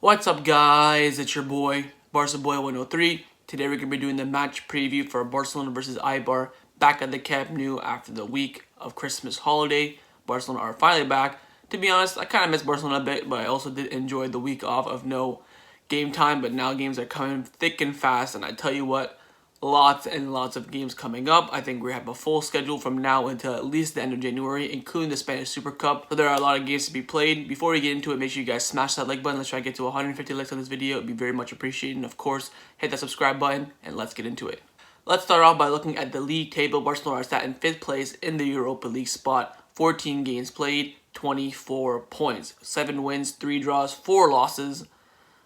What's up, guys? It's your boy, Barca Boy 103. Today we're going to be doing the match preview for Barcelona versus Eibar back at the Camp Nou after the week of Christmas holiday. Barcelona are finally back. To be honest, I kind of miss Barcelona a bit, but I also did enjoy the week off of no game time, but now games are coming thick and fast, and I tell you what, lots and lots of games coming up. I think we have a full schedule from now until at least the end of January, including the Spanish Super Cup. So there are a lot of games to be played. Before we get into it, make sure you guys smash that like button. Let's try to get to 150 likes on this video. It'd be very much appreciated. And of course, hit that subscribe button and let's get into it. Let's start off by looking at the league table. Barcelona are sat in 5th place in the Europa League spot. 14 games played, 24 points. 7 wins, 3 draws, 4 losses.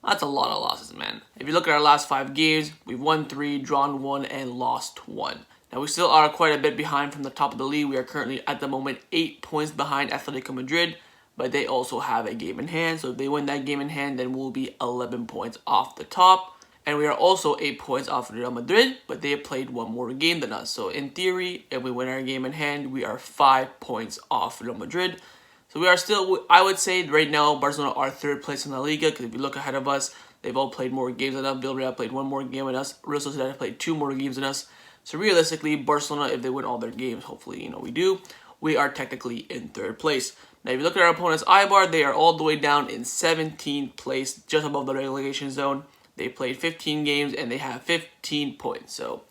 That's a lot of losses, man. If you look at our last 5 games, we've won 3, drawn 1, and lost 1. Now, we still are quite a bit behind from the top of the league. We are currently, at the moment, 8 points behind Atletico Madrid, but they also have a game in hand. So if they win that game in hand, then we'll be 11 points off the top. And we are also 8 points off Real Madrid, but they have played 1 more game than us. So in theory, if we win our game in hand, we are 5 points off Real Madrid. So we are still, I would say right now, Barcelona are 3rd place in the Liga, because if you look ahead of us, they've all played more games than us. Villarreal played 1 more game than us. Real Sociedad played 2 more games than us. So realistically, Barcelona, if they win all their games, hopefully, we do, we are technically in 3rd place. Now, if you look at our opponents, Eibar, they are all the way down in 17th place, just above the relegation zone. They played 15 games, and they have 15 points. So,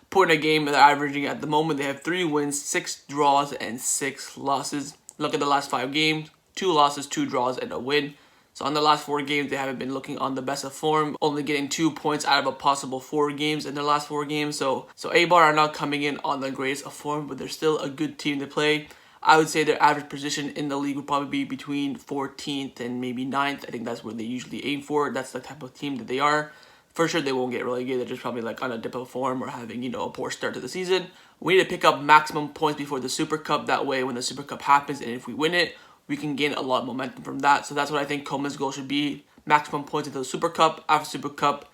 point a game, they're averaging at the moment, they have 3 wins, 6 draws, and 6 losses. Look at the last 5 games, 2 losses, 2 draws, and a win. So on the last 4 games, they haven't been looking on the best of form, only getting 2 points out of a possible 4 games in their last 4 games. So Eibar are not coming in on the greatest of form, but they're still a good team to play. I would say their average position in the league would probably be between 14th and maybe 9th. I think that's where they usually aim for. That's the type of team that they are. For sure, they won't get relegated. They're just probably like on a dip of form or having, a poor start to the season. We need to pick up maximum points before the Super Cup. That way, when the Super Cup happens and if we win it, we can gain a lot of momentum from that. So that's what I think Koeman's goal should be. Maximum points into the Super Cup. After Super Cup,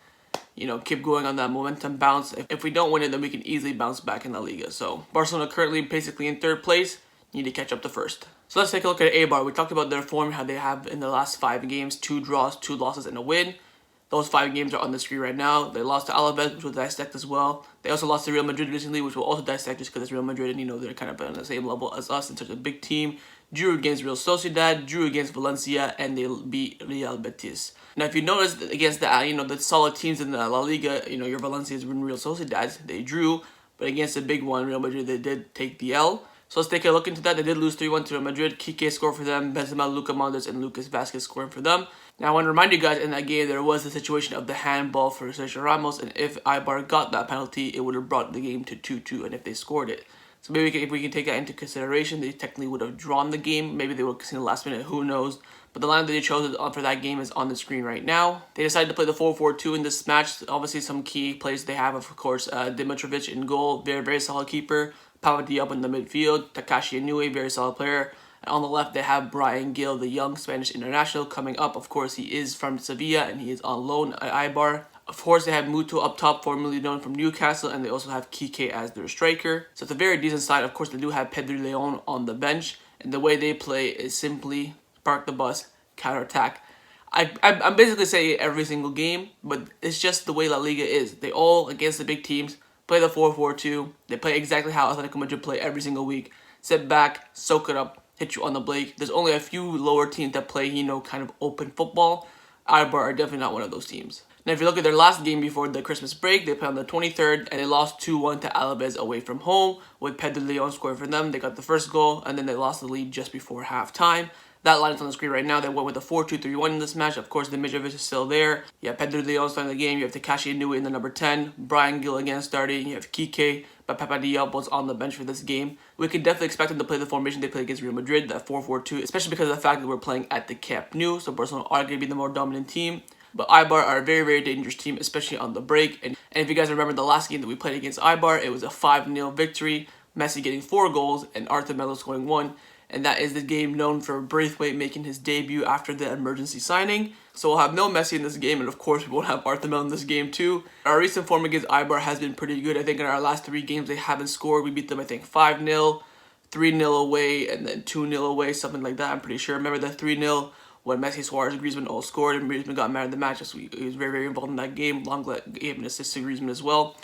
keep going on that momentum bounce. If we don't win it, then we can easily bounce back in La Liga. So Barcelona currently basically in 3rd place. Need to catch up to 1st. So let's take a look at Eibar. We talked about their form, how they have in the last 5 games, 2 draws, 2 losses, and a win. Those 5 games are on the screen right now. They lost to Alaves, which we'll dissect as well. They also lost to Real Madrid recently, which we'll also dissect just because it's Real Madrid and, they're kind of on the same level as us in such a big team. Drew against Real Sociedad, drew against Valencia, and they beat Real Betis. Now, if you notice against the solid teams in the La Liga, your Valencias and Real Sociedad, they drew. But against the big one, Real Madrid, they did take the L. So let's take a look into that. They did lose 3-1 to Real Madrid. Riqui scored for them. Benzema, Luka Modric, and Lucas Vazquez scoring for them. Now, I want to remind you guys, in that game, there was the situation of the handball for Sergio Ramos, and if Eibar got that penalty, it would have brought the game to 2-2, and if they scored it. So maybe if we can take that into consideration, they technically would have drawn the game. Maybe they would have seen the last minute, who knows. But the line that they chose for that game is on the screen right now. They decided to play the 4-4-2 in this match. Obviously, some key plays they have, of course, Dimitrovic in goal, very, very solid keeper. Pava Diop in the midfield, Takashi Inoue, very solid player. And on the left, they have Bryan Gil, the young Spanish international, coming up. Of course, he is from Sevilla, and he is on loan at Eibar. Of course, they have Muto up top, formerly known from Newcastle, and they also have Kike as their striker. So it's a very decent side. Of course, they do have Pedri Leon on the bench, and the way they play is simply park the bus, counter-attack. I'm basically saying every single game, but it's just the way La Liga is. They all, against the big teams, play the 4-4-2. They play exactly how Atletico Madrid play every single week. Sit back, soak it up, hit you on the break. There's only a few lower teams that play, kind of open football. Eibar are definitely not one of those teams. Now, if you look at their last game before the Christmas break, they played on the 23rd, and they lost 2-1 to Alaves away from home, with Pedri Leon scoring for them. They got the first goal, and then they lost the lead just before halftime. That line is on the screen right now. They went with a 4-2-3-1 in this match. Of course, Dimitrovic is still there. You have Pedri Leon starting the game. You have Takashi Inoue in the number 10. Bryan Gil again starting. You have Kike, but Papa Diop was on the bench for this game. We can definitely expect them to play the formation they played against Real Madrid, that 4-4-2, especially because of the fact that we're playing at the Camp Nou. So Barcelona are going to be the more dominant team. But Eibar are a very, very dangerous team, especially on the break. And if you guys remember the last game that we played against Eibar, it was a 5-0 victory. Messi getting 4 goals and Arthur Melo scoring 1. And that is the game known for Braithwaite making his debut after the emergency signing. So we'll have no Messi in this game, and of course we won't have Arthur Melo in this game too. Our recent form against Eibar has been pretty good. I think in our last 3 games they haven't scored. We beat them, I think, 5-0, 3-0 away, and then 2-0 away, something like that, I'm pretty sure. Remember the 3-0 when Messi, Suarez, and Griezmann all scored, and Griezmann got man of the match. So he was very, very involved in that game. Lenglet gave an assist to Griezmann as well.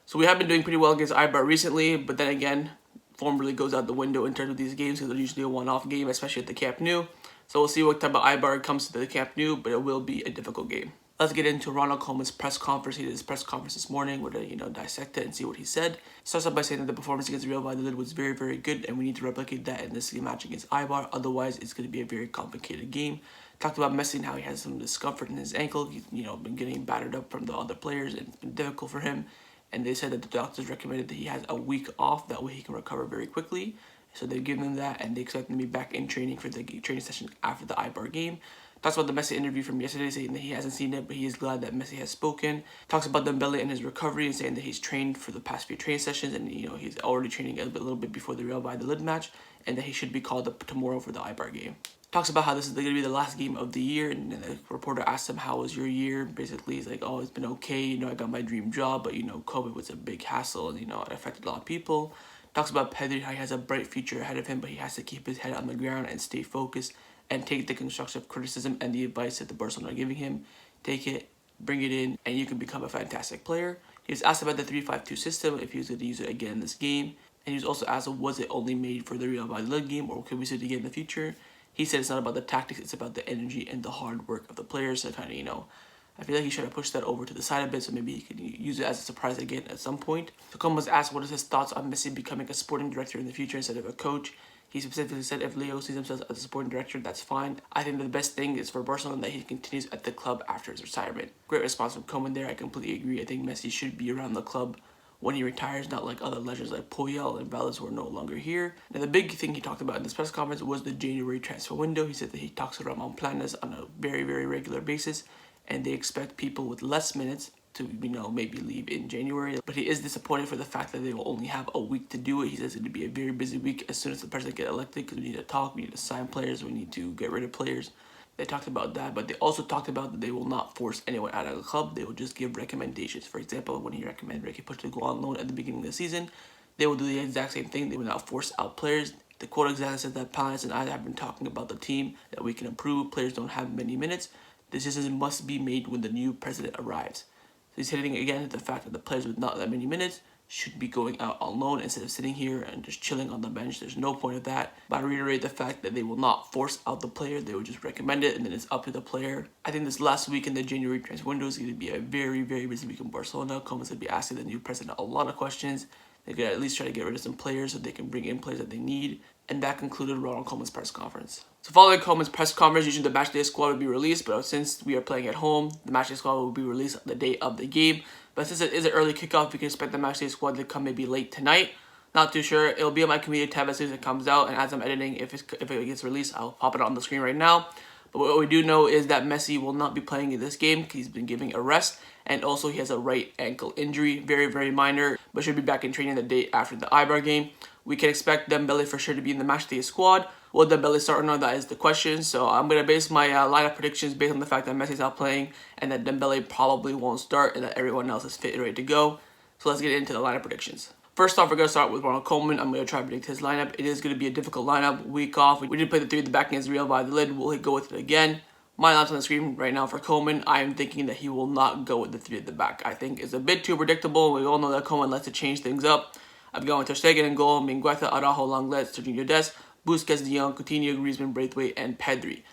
So we have been doing pretty well against Eibar recently, but then again, form really goes out the window in terms of these games because they're usually a one-off game, especially at the Camp Nou. So we'll see what type of Eibar comes to the Camp Nou, but it will be a difficult game. Let's get into Ronald Koeman's press conference. He did his press conference this morning. We're going to dissect it and see what he said. Starts off by saying that the performance against Real Valladolid was very, very good, and we need to replicate that in this match against Eibar. Otherwise, it's going to be a very complicated game. Talked about Messi and how he has some discomfort in his ankle. He's been getting battered up from the other players, and it's been difficult for him. And they said that the doctors recommended that he has a week off. That way he can recover very quickly. So they've given him that, and they expect him to be back in training for the training session after the Eibar game. Talks about the Messi interview from yesterday, saying that he hasn't seen it, but he is glad that Messi has spoken. Talks about Dembele and his recovery, and saying that he's trained for the past few training sessions, and he's already training a little bit before the Real Valladolid match, and that he should be called up tomorrow for the Eibar game. Talks about how this is going to be the last game of the year, and the reporter asked him, how was your year? Basically, he's like, oh, it's been okay, I got my dream job, but COVID was a big hassle, and it affected a lot of people. Talks about Pedri, how he has a bright future ahead of him, but he has to keep his head on the ground and stay focused and take the constructive criticism and the advice that the Barcelona are giving him. Take it, bring it in, and you can become a fantastic player. He was asked about the 3-5-2 system, if he was going to use it again in this game. And he was also asked, was it only made for the Real Valladolid game, or could we see it again in the future? He said it's not about the tactics, it's about the energy and the hard work of the players. So kind of, I feel like he should have pushed that over to the side a bit, so maybe he could use it as a surprise again at some point. So Koeman was asked what is his thoughts on Messi becoming a sporting director in the future instead of a coach. He specifically said if Leo sees himself as a sporting director, that's fine. I think the best thing is for Barcelona that he continues at the club after his retirement. Great response from Koeman there. I completely agree. I think Messi should be around the club when he retires, not like other legends like Puig and Valles who are no longer here. Now, the big thing he talked about in this press conference was the January transfer window. He said that he talks to Ramon Planes on a very, very regular basis, and they expect people with less minutes to, maybe leave in January. But he is disappointed for the fact that they will only have a week to do it. He says it's going to be a very busy week as soon as the president get elected, because we need to talk, we need to sign players, we need to get rid of players. They talked about that, but they also talked about that they will not force anyone out of the club. They will just give recommendations. For example, when he recommended Riqui Puig to go on loan at the beginning of the season, they will do the exact same thing. They will not force out players. The quote exactly says that Pjanic and I have been talking about the team, that we can improve. Players don't have many minutes. Decisions must be made when the new president arrives. So he's hitting again at the fact that the players with not that many minutes should be going out on loan instead of sitting here and just chilling on the bench. There's no point of that. But I reiterate the fact that they will not force out the player. They will just recommend it, and then it's up to the player. I think this last week in the January transfer window is going to be a very, very busy week in Barcelona. Koeman's going to be asking the new president a lot of questions. They're going to at least try to get rid of some players so they can bring in players that they need. And that concluded Ronald Koeman's press conference. So following Koeman's press conference, usually the matchday squad would be released, but since we are playing at home, the matchday squad will be released the day of the game. But since it is an early kickoff, we can expect the matchday squad to come maybe late tonight. Not too sure. It'll be on my community tab as soon as it comes out, and as I'm editing, if it gets released, I'll pop it on the screen right now. But what we do know is that Messi will not be playing in this game because he's been giving a rest, and also he has a right ankle injury, very, very minor, but should be back in training the day after the Eibar game. We can expect Dembele for sure to be in the matchday squad. Will Dembele start or not? That is the question. So I'm going to base my lineup predictions based on the fact that Messi's not playing and that Dembele probably won't start and that everyone else is fit and ready to go. So let's get into the lineup predictions. First off, we're going to start with Ronald Koeman. I'm going to try to predict his lineup. It is going to be a difficult lineup. Week off. We did play the 3 at the back against Real Valladolid. We'll go with it again. My lineup's on the screen right now for Koeman. I am thinking that he will not go with the 3 at the back. I think it's a bit too predictable. We all know that Koeman likes to change things up. I'm going with Ter Stegen in goal, Mingueza, Araujo, Lenglet, Serginho Dest, Busquets, Jong, Coutinho, Griezmann, Braithwaite, and Pedri.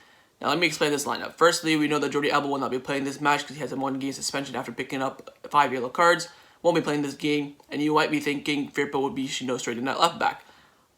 Now let me explain this lineup. Firstly, we know that Jordi Alba will not be playing this match because he has a 1-game suspension after picking up 5 yellow cards. Won't be playing this game, and you might be thinking Firpo would be straight in that left back.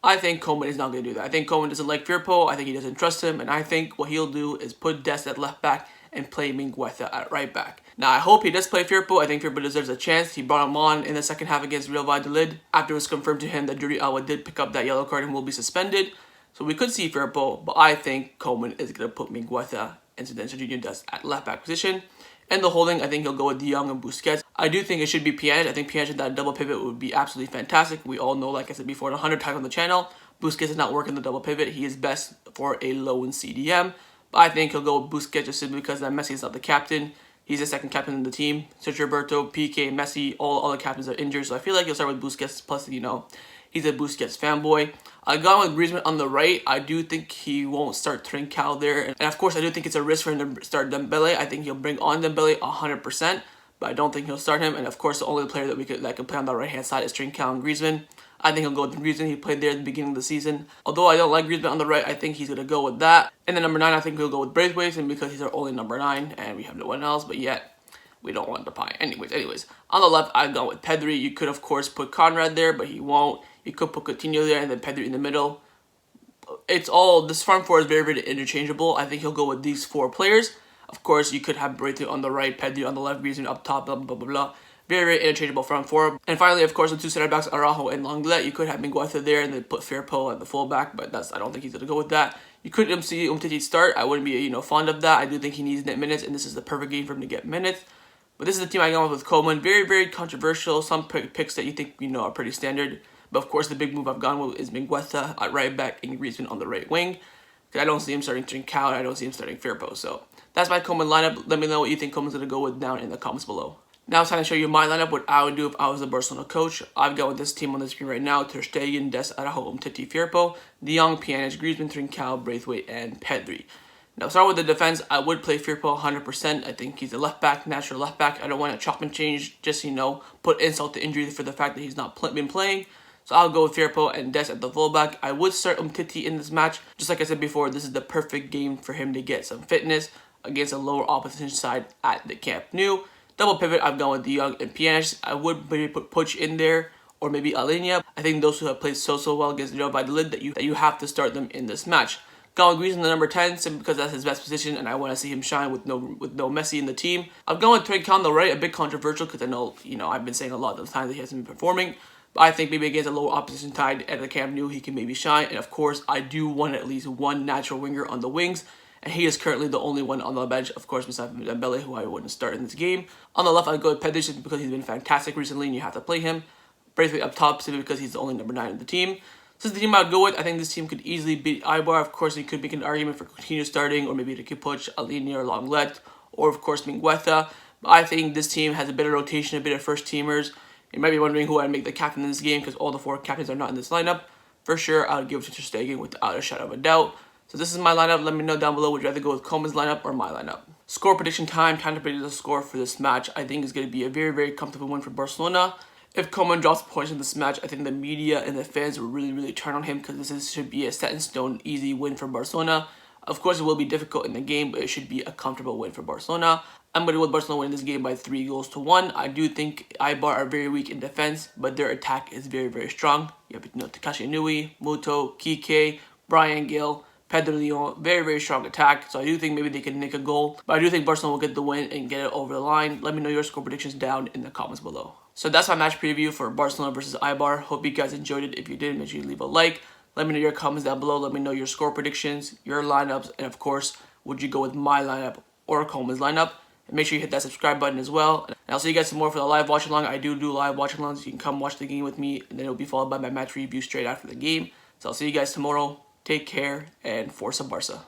I think Koeman is not going to do that. I think Koeman doesn't like Firpo. I think he doesn't trust him, and I think what he'll do is put Dest at left back and play Mingueza at right back. Now, I hope he does play Firpo. I think Firpo deserves a chance. He brought him on in the second half against Real Valladolid after it was confirmed to him that Jordi Alba did pick up that yellow card and will be suspended. So we could see Firpo, but I think Koeman is going to put Mingueza and then Serginho Dest at left back position. And the holding, I think he'll go with Jong and Busquets. I do think it should be Pjanic. I think Pjanic at that double pivot would be absolutely fantastic. We all know, like I said before, 100 times on the channel, Busquets is not working the double pivot. He is best for a lone CDM. But I think he'll go with Busquets just simply because that Messi is not the captain. He's the second captain of the team. Sergio Roberto, Piqué, Messi, all other captains are injured. So I feel like he'll start with Busquets. Plus, he's a Busquets fanboy. I got with Griezmann on the right. I do think he won't start Trincao there. And of course, I do think it's a risk for him to start Dembele. I think he'll bring on Dembele 100%, but I don't think he'll start him. And of course, the only player that can play on the right-hand side is Trincao and Griezmann. I think he'll go with Griezmann. He played there at the beginning of the season. Although I don't like Griezmann on the right, I think he's going to go with that. And then number 9, I think he'll go with Braithwaite, and because he's our only number 9, and we have no one else, but yet we don't want the pie. Anyways, on the left, I've gone with Pedri. You could, of course, put Conrad there, but he won't. You could put Coutinho there and then Pedri in the middle. This front four is very, very interchangeable. I think he'll go with these 4 players. Of course, you could have Braithwaite on the right, Pedri on the left, Griezmann up top, blah, blah, blah, blah. Very, very interchangeable front four. And finally, of course, the 2 center backs, Araujo and Lenglet. You could have Mingueza there and then put Firpo at the fullback, but I don't think he's going to go with that. You could see Umtiti start. I wouldn't be, fond of that. I do think he needs net minutes, and this is the perfect game for him to get minutes. But this is the team I got with Koeman. Very, very controversial. Some picks that you think, are pretty standard. But of course, the big move I've gone with is Mingueza at right back and Griezmann on the right wing. Because I don't see him starting Trincao, and I don't see him starting Firpo. So that's my Koeman lineup. Let me know what you think Koeman's going to go with down in the comments below. Now it's time to show you my lineup, what I would do if I was the Barcelona coach. I've got with this team on the screen right now: Ter Stegen, Dest, Araujo, Umtiti, Firpo, Jong, Pjanic, Griezmann, Trincao, Braithwaite, and Pedri. Now, start with the defense. I would play Firpo 100%. I think he's a left back, natural left back. I don't want to chop and change, just, put insult to injury for the fact that he's not been playing. So I'll go with Firpo and Dest at the fullback. I would start Umtiti in this match. Just like I said before, this is the perfect game for him to get some fitness against a lower opposition side at the Camp Nou. Double pivot, I've gone with Jong and Pjanic. I would maybe put Puig in there, or maybe Alenia. I think those who have played so well against Real Valladolid that you have to start them in this match. Gone with Griezmann, the number 10, simply because that's his best position, and I want to see him shine with no Messi in the team. I've gone with Trincao on the right, a bit controversial because I know, I've been saying a lot of the times that he hasn't been performing. But I think maybe against a lower opposition side at the Camp Nou, he can maybe shine. And of course, I do want at least one natural winger on the wings, and he is currently the only one on the bench, of course, besides Dembele, who I wouldn't start in this game. On the left, I'd go with Pedri just because he's been fantastic recently, and you have to play him. Braithwaite up top simply because he's the only number 9 in the team. This is the team I'd go with. I think this team could easily beat Eibar. Of course, you could make an argument for Coutinho starting, or maybe Riqui, Puig, Alenia, or Lenglet, or of course Mingueza. But I think this team has a bit of rotation, a bit of first teamers. You might be wondering who I'd make the captain in this game because all the 4 captains are not in this lineup. For sure, I would give it to Ter Stegen without a shadow of a doubt. So this is my lineup. Let me know down below, would you rather go with Koeman's lineup or my lineup? Score prediction time. Time to predict the score for this match. I think it's going to be a very, very comfortable win for Barcelona. If Koeman drops points in this match, I think the media and the fans will really, really turn on him because should be a set-in-stone, easy win for Barcelona. Of course, it will be difficult in the game, but it should be a comfortable win for Barcelona. I'm going to go with Barcelona winning this game by 3-1. I do think Eibar are very weak in defense, but their attack is very, very strong. You have Takashi Inui, Muto, Kike, Brian Gill, Pedro Leon, very, very strong attack. So I do think maybe they can nick a goal. But I do think Barcelona will get the win and get it over the line. Let me know your score predictions down in the comments below. So that's my match preview for Barcelona versus Eibar. Hope you guys enjoyed it. If you did, make sure you leave a like. Let me know your comments down below. Let me know your score predictions, your lineups, and of course, would you go with my lineup or Koeman's lineup? And make sure you hit that subscribe button as well. And I'll see you guys some more for the live watch along. I do live watch alongs. You can come watch the game with me, and then it'll be followed by my match review straight after the game. So I'll see you guys tomorrow. Take care, and Forza Barca.